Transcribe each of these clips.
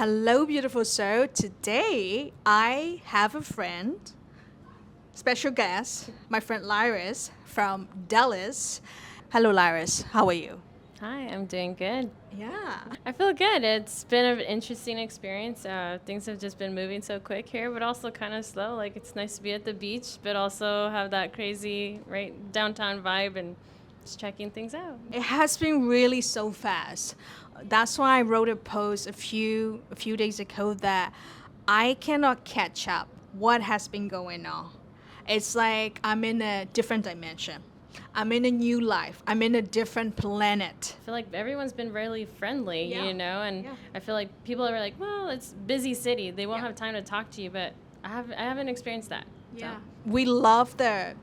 Hello, beautiful soul. Today, I have a friend, special guest, my friend Lyris from Dallas. Hello, Lyris. How are you? Hi, I'm doing good. Yeah. I feel good. It's been an interesting experience. Things have just been moving so quick here, but also kind of slow. Like it's nice to be at the beach, but also have that crazy downtown vibe and just checking things out. It has been really so fast. That's why I wrote a post a few days ago that I cannot catch up what has been going on. It's like I'm in a different dimension. I'm in a new life. I'm in a different planet. I feel like everyone's been really friendly, Yeah. and Yeah. I feel like people are like, well, it's busy city. They won't Yeah. have time to talk to you, but I haven't experienced that. Yeah. We love the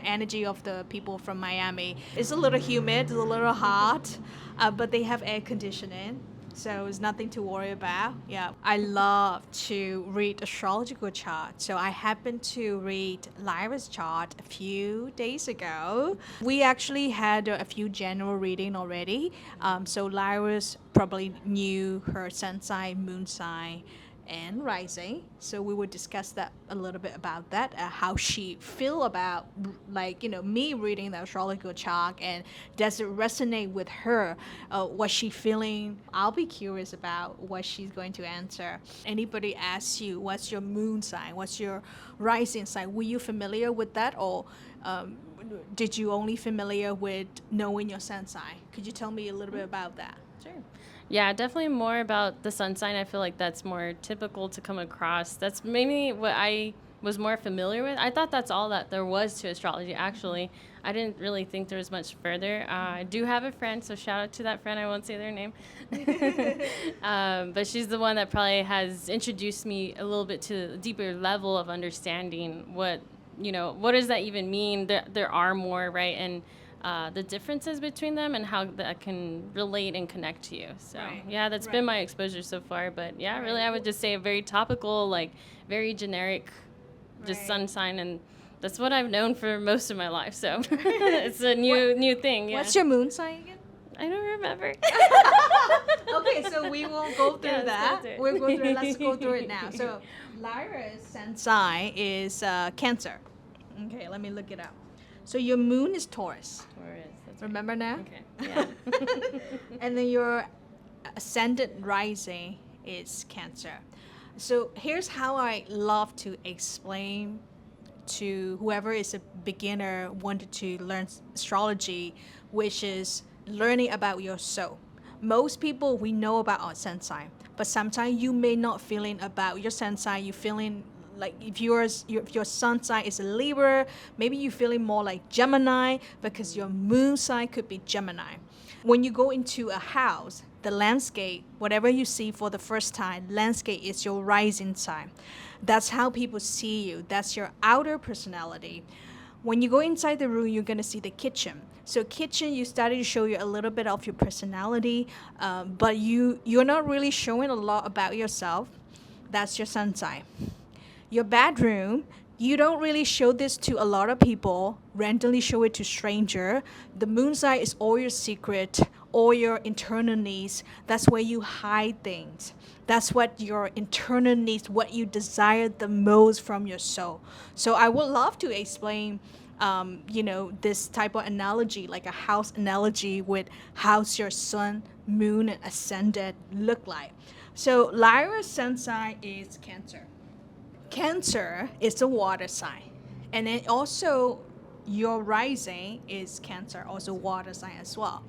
energy of the people from Miami. It's a little humid, it's a little hot, but they have air conditioning. So it's nothing to worry about. Yeah, I love to read astrological chart. So I happened to read Lyra's chart a few days ago. We actually had a few general reading already. So Lyra's probably knew her sun sign, moon sign, and rising. So we would discuss that a little bit about that, how she feel about me reading the astrological chart, and does it resonate with her? What she feeling? I'll be curious about what she's going to answer. Anybody asks you, what's your moon sign? What's your rising sign? Were you familiar with that, or did you only familiar with knowing your sun sign? Could you tell me a little bit about that? Sure. Yeah, definitely more about the sun sign. I feel like that's more typical to come across. That's maybe what I was more familiar with. I thought that's all that there was to astrology, actually. I didn't really think there was much further. I do have a friend, so shout out to that friend. I won't say their name. But she's the one that probably has introduced me a little bit to a deeper level of understanding what does that even mean? There are more, right? And the differences between them and how that can relate and connect to you. So Right. yeah, that's Right. been my exposure so far. But yeah, really, Right. I would just say a very topical, like very generic, just Right. sun sign, and that's what I've known for most of my life. So it's a new thing. Yeah. What's your moon sign again? I don't remember. Okay, so we will go through Yeah, let's go that. through it. We'll go through it. Let's go through it now. So Lyra's sun sign is Cancer. Okay, let me look it up. So your moon is Taurus. Where is that's right. Remember now? Okay. Yeah. And then your ascendant rising is Cancer. So here's how I love to explain to whoever is a beginner wanted to learn astrology, which is learning about your soul. Most people, we know about our sun sign, but sometimes you may not feeling about your sun sign. You feeling like if your sun sign is a Libra, maybe you feeling more like Gemini because your moon sign could be Gemini. When you go into a house, the landscape, whatever you see for the first time, landscape is your rising sign. That's how people see you. That's your outer personality. When you go inside the room, you're gonna see the kitchen. So kitchen, you started to show you a little bit of your personality, but you're not really showing a lot about yourself. That's your sun sign. Your bedroom, you don't really show this to a lot of people, randomly show it to stranger. The moon sign is all your secret, all your internal needs. That's where you hide things. That's what your internal needs, what you desire the most from your soul. So I would love to explain this type of analogy, like a house analogy with how's your sun, moon, and ascendant look like. So Lyra's sun sign is Cancer. Cancer is a water sign. And then also your rising is Cancer, also water sign as well.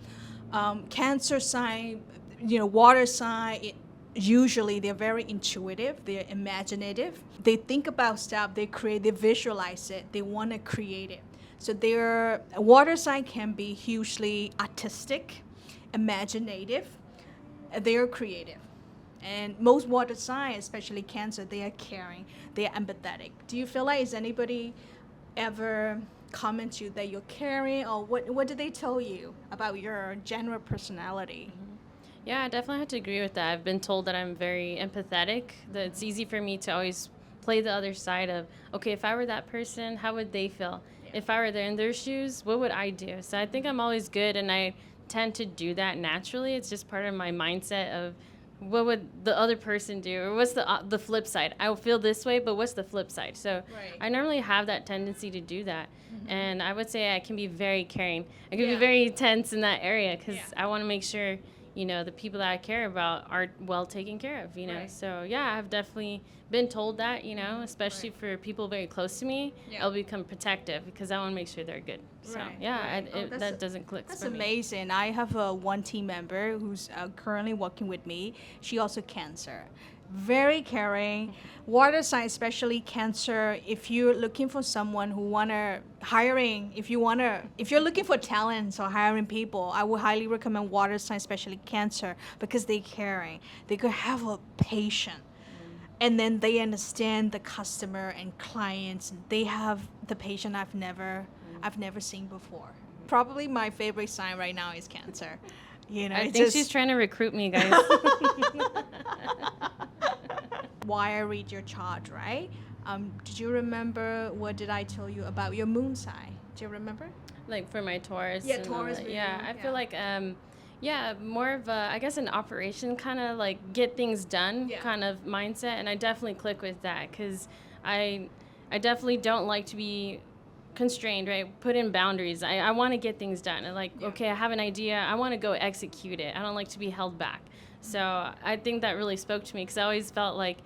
Cancer sign, water sign, usually they're very intuitive, they're imaginative. They think about stuff, they create, they visualize it, they want to create it. So their water sign can be hugely artistic, imaginative, they're creative. And most water signs, especially Cancer, they are caring, they are empathetic. Do you feel like is anybody ever comment you that you're caring, or what do they tell you about your general personality? Yeah, I definitely have to agree with that. I've been told that I'm very empathetic, that it's easy for me to always play the other side of, okay, if I were that person, how would they feel? If I were there in their shoes, what would I do? So I think I'm always good, and I tend to do that naturally. It's just part of my mindset of what would the other person do, or what's the flip side? I feel this way, but what's the flip side? So I normally have that tendency to do that, and I would say I can be very caring. I can be very tense in that area because I want to make sure, you know, the people that I care about are well taken care of, you know. So yeah, I've definitely been told that, you know, especially for people very close to me, I'll become protective because I want to make sure they're good. So that doesn't click. That's amazing. I have one team member who's currently working with me. She also Cancer. Very caring. Water sign, especially Cancer. If you're looking for someone who if you're looking for talents or hiring people, I would highly recommend water sign, especially Cancer, because they're caring. They could have a patient. And then they understand the customer and clients. They have the patient I've never seen before. Probably my favorite sign right now is Cancer. You know, I think she's trying to recruit me, guys. Why I read your chart, right? Did you remember what did I tell you about your moon sign? Do you remember? Like for my Taurus. Yeah, Taurus. I feel like more of a, I guess, an operation kind of like get things done kind of mindset, and I definitely click with that because I definitely don't like to be constrained, right? Put in boundaries. I want to get things done. And okay, I have an idea. I want to go execute it. I don't like to be held back. So I think that really spoke to me because I always felt like,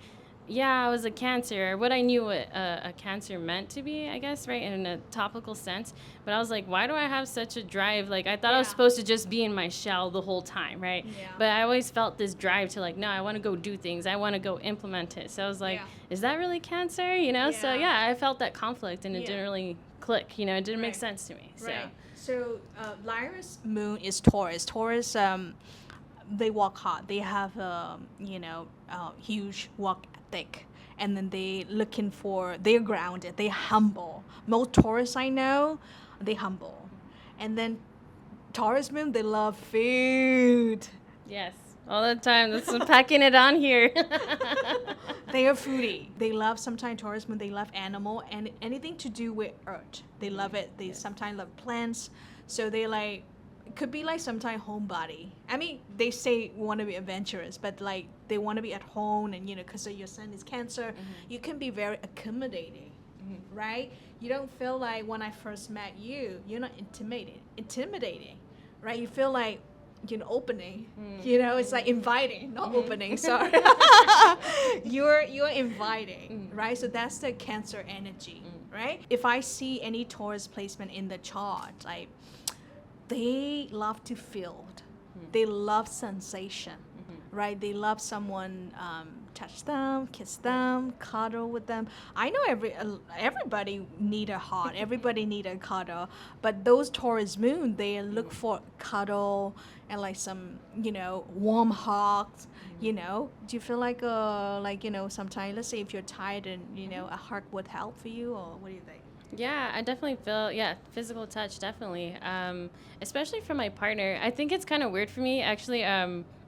I was a Cancer. What I knew what a Cancer meant to be, I guess, right, in a topical sense. But I was like, why do I have such a drive? Like, I thought I was supposed to just be in my shell the whole time, right? Yeah. But I always felt this drive to, like, no, I want to go do things. I want to go implement it. So I was like, is that really Cancer? You know? Yeah. So, I felt that conflict, and it didn't really click. You know, it didn't make sense to me. So Lyra's moon is Taurus. Taurus, they work hard. They have, huge work ethic. And then they're grounded. They're humble. Most Taurus I know, they humble. And then Taurus moon, they love food. Yes, all the time. That's packing it on here. They are foodie. They love, sometimes Taurus moon, they love animal and anything to do with earth. They love it. They sometimes love plants. So they like, it could be like sometimes homebody. I mean, they say want to be adventurous, but like they want to be at home and, because your sun is Cancer, you can be very accommodating, right? You don't feel like when I first met you, you're not intimidating, right? You feel like, opening, it's like inviting, not opening, sorry. You're inviting, right? So that's the Cancer energy, right? If I see any Taurus placement in the chart, like, they love to feel. They love sensation, right? They love someone touch them, kiss them, cuddle with them. I know everybody need a heart. Everybody need a cuddle. But those Taurus moon, they look for cuddle and like some, warm hugs. Do you feel like sometimes, let's say if you're tired and, a hug would help for you, or what do you think? Yeah, I definitely feel, physical touch, definitely. Especially from my partner. I think it's kind of weird for me, actually,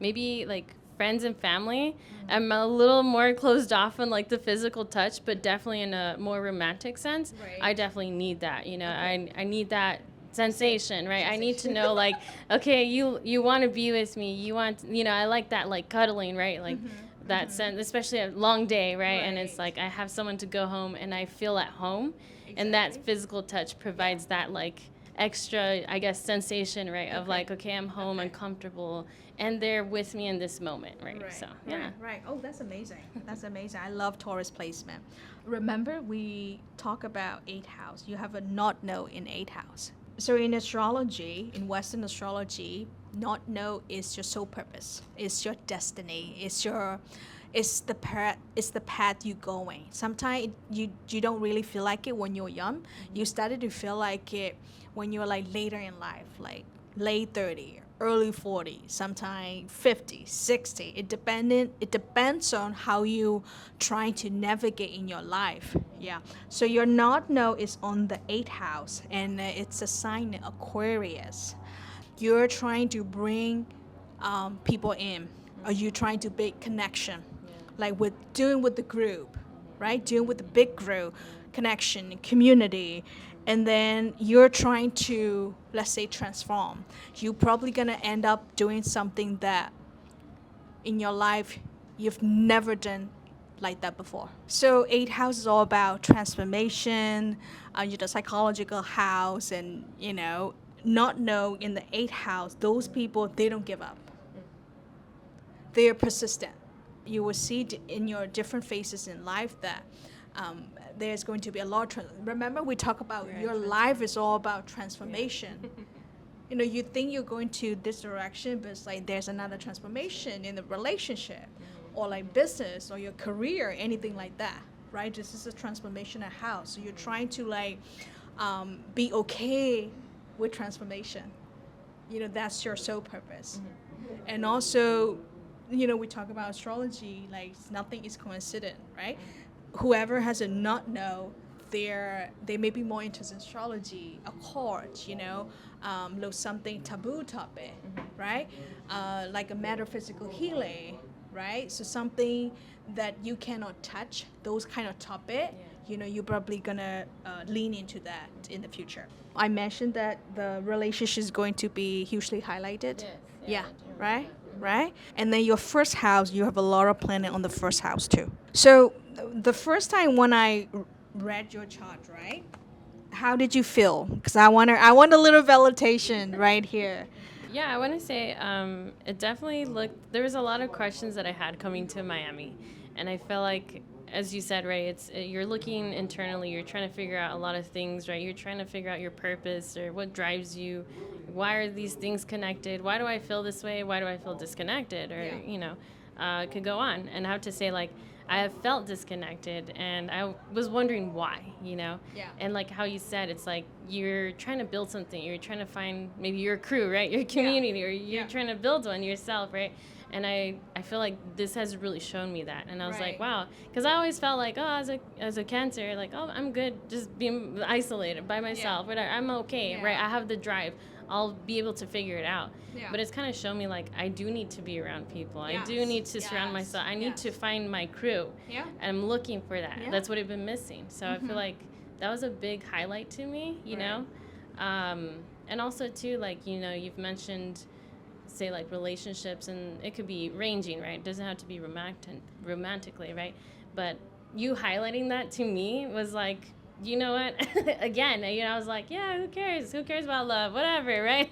maybe like friends and family. I'm a little more closed off on like the physical touch, but definitely in a more romantic sense. Right. I definitely need that, I need that sensation, right? I need to know like, okay, you want to be with me. You want, I like that like cuddling, right? Like that sense, especially a long day, right? And it's like I have someone to go home and I feel at home. And that physical touch provides that like extra, I guess, sensation, right? Of like, okay, I'm home, I'm comfortable, and they're with me in this moment, right? So, Right. Oh, that's amazing. That's amazing. I love Taurus placement. Remember, we talk about 8th house. You have a not node in 8th house. So in astrology, in Western astrology, not node is your soul purpose. It's your destiny. It's the path you're going. Sometimes you don't really feel like it when you're young. You started to feel like it when you're like later in life, like late 30, early 40, sometimes 50, 60. It depends on how you trying to navigate in your life. Yeah. So your not node is on the 8th house, and it's a sign Aquarius. You're trying to bring people in, or you're trying to make connection. Like with the group, right? Doing with the big group, connection, community. And then you're trying to, let's say, transform. You're probably going to end up doing something that in your life you've never done like that before. So 8th house is all about transformation, the psychological house, and not know in the 8th house, those people, they don't give up. They are persistent. You will see in your different phases in life that there's going to be a lot of remember we talk about your life is all about transformation. You think you're going to this direction, but it's like there's another transformation in the relationship or like business or your career, anything like that, right? This is a transformational house. So you're trying to like be okay with transformation. That's your sole purpose. And also, we talk about astrology, like nothing is coincident, right? Whoever has a not know, they may be more into astrology, occult, something taboo topic, right? Like a metaphysical healing, right? So something that you cannot touch, those kind of topic, you're probably gonna lean into that in the future. I mentioned that the relationship is going to be hugely highlighted. Yes, Right? And then your first house, you have a lot of planet on the first house too. So the first time when I read your chart, right? How did you feel? Because I want a little validation right here. Yeah, I want to say it definitely there was a lot of questions that I had coming to Miami. And I felt like, as you said, right, you're looking internally, you're trying to figure out a lot of things, right? You're trying to figure out your purpose or what drives you. Why are these things connected? Why do I feel this way? Why do I feel disconnected? Or, it could go on. And I have to say, like, I have felt disconnected, and I was wondering why, Yeah. And like how you said, it's like you're trying to build something. You're trying to find maybe your crew, right? Your community, or you're trying to build one yourself, right? And I feel like this has really shown me that. And I was like, wow. Because I always felt like, as a Cancer, like, I'm good just being isolated by myself. Whatever. I'm okay, right? I have the drive. I'll be able to figure it out. But it's kind of shown me, like, I do need to be around people. I do need to surround myself. I need to find my crew. And I'm looking for that. That's what I've been missing. So I feel like that was a big highlight to me, you know? And also, too, like, you've mentioned, say, like, relationships, and it could be ranging, right? It doesn't have to be romantically, right? But you highlighting that to me was like, you know what? Again, I was like, yeah, who cares? Who cares about love? Whatever, right?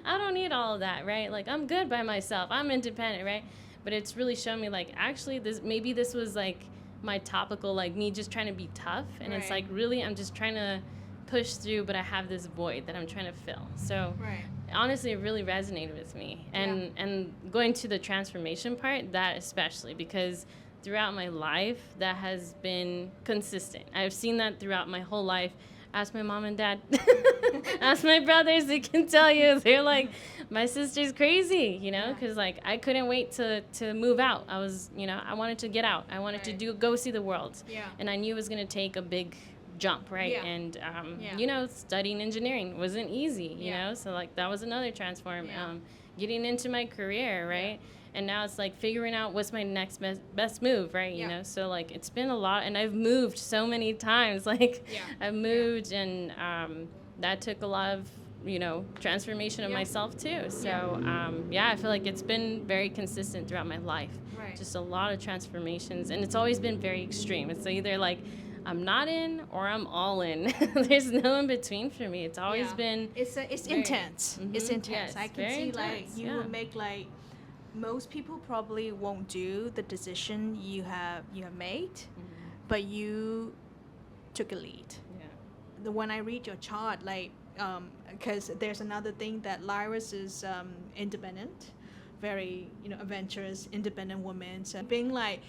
I don't need all of that, right? Like, I'm good by myself. I'm independent, right? But it's really shown me, like, actually, this was, like, my topical, like, me just trying to be tough. And it's like, really, I'm just trying to push through, but I have this void that I'm trying to fill. So honestly, it really resonated with me. And going to the transformation part, that especially, because throughout my life, that has been consistent. I've seen that throughout my whole life. Ask my mom and dad. Ask my brothers, they can tell you. They're like, my sister's crazy, because like I couldn't wait to move out. I was, I wanted to get out. I wanted to go see the world. And I knew it was going to take a big jump, right? And, studying engineering wasn't easy, so like that was another transform. Getting into my career, right? And now it's like figuring out what's my next best move, right? So like it's been a lot, and I've moved so many times. Like I've moved, and that took a lot of transformation of myself too. So I feel like it's been very consistent throughout my life. Just a lot of transformations, and it's always been very extreme. It's either like I'm not in or I'm all in. There's no in between for me. It's always been it's intense. It's intense. Yes, I can see intense, like you would make like most people probably won't do the decision you have made, but you took a lead. When I read your chart, like because there's another thing that Lyris is independent, very adventurous, independent woman. So being like,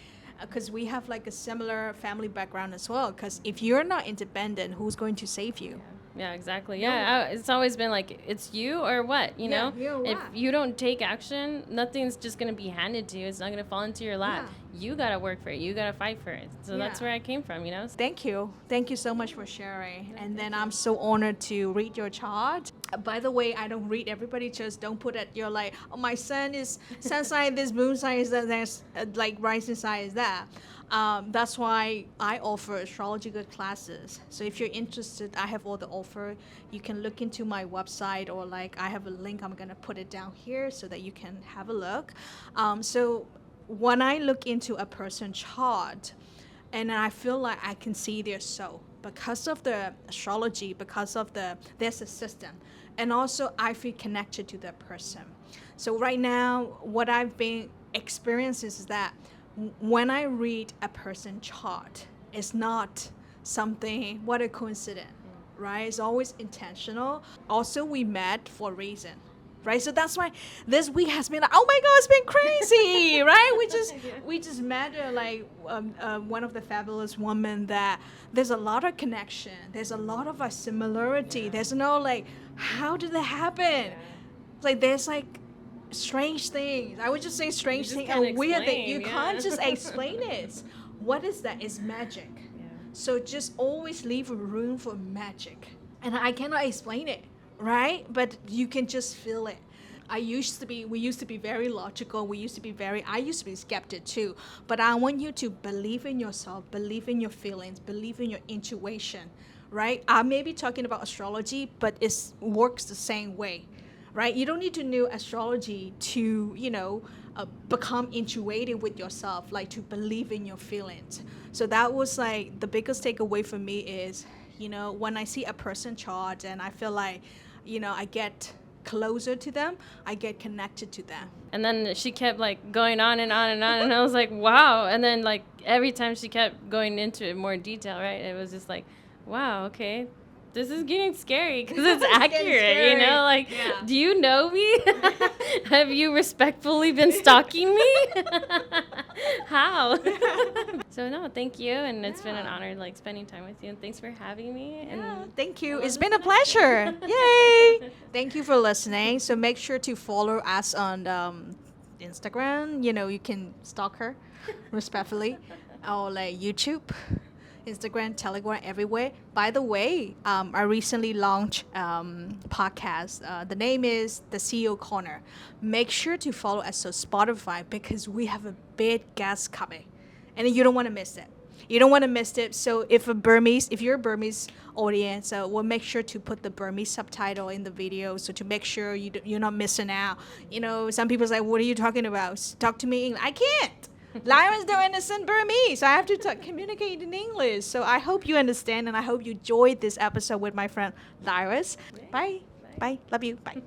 because we have like a similar family background as well. Because if you're not independent, who's going to save you? Yeah, exactly. Yeah, it's always been like, it's you or what, If you don't take action, nothing's just going to be handed to you. It's not going to fall into your lap. You got to work for it. You got to fight for it. So that's where I came from, Thank you. Thank you so much for sharing. And then I'm so honored to read your chart. By the way, I don't read everybody. Just don't put it, you're like, oh, my sun sign this, moon sign is that, there's like rising sign is that. That's why I offer astrology good classes. So if you're interested, I have all the offer. You can look into my website, or like I have a link. I'm gonna put it down here so that you can have a look. So when I look into a person's chart, and I feel like I can see their soul because of the astrology, because of there's a system, and also I feel connected to that person. So right now, what I've been experiencing is that when I read a person's chart, it's not something, what a coincidence, right? It's always intentional. Also, we met for a reason, right? So that's why this week has been like, oh my God, it's been crazy, right? We just met like one of the fabulous women that there's a lot of connection. There's a lot of similarity. There's no like, how did that happen? Like there's like strange things. I would just say strange things and weird things. You can't just explain it. What is that? It's magic. Yeah. So just always leave room for magic. And I cannot explain it, right? But you can just feel it. We used to be very logical. I used to be skeptic too. But I want you to believe in yourself, believe in your feelings, believe in your intuition, right? I may be talking about astrology, but it works the same way. Right? You don't need to know astrology to, become intuitive with yourself, like to believe in your feelings. So that was like the biggest takeaway for me is, when I see a person chart and I feel like, I get closer to them, I get connected to them. And then she kept like going on and on and on, and I was like, wow. And then like every time she kept going into it more detail, right? It was just like, wow, okay. This is getting scary because it's accurate, like, do you know me? Have you respectfully been stalking me? How? So no, thank you. And it's been an honor like spending time with you, and thanks for having me. And thank you. It's been a pleasure. Yay. Thank you for listening. So make sure to follow us on Instagram. You can stalk her respectfully, or like YouTube, Instagram, Telegram, everywhere. By the way, I recently launched podcast. The name is The CEO Corner. Make sure to follow us on Spotify because we have a big guest coming, and you don't want to miss it. You don't want to miss it. So if you're a Burmese audience, we'll make sure to put the Burmese subtitle in the video, so to make sure you're not missing out. Some people say, "What are you talking about? Talk to me English." I can't. Lyra's don't understand Burmese, so I have to communicate in English. So I hope you understand, and I hope you enjoyed this episode with my friend Lyra. Bye. Bye. Love you. Bye.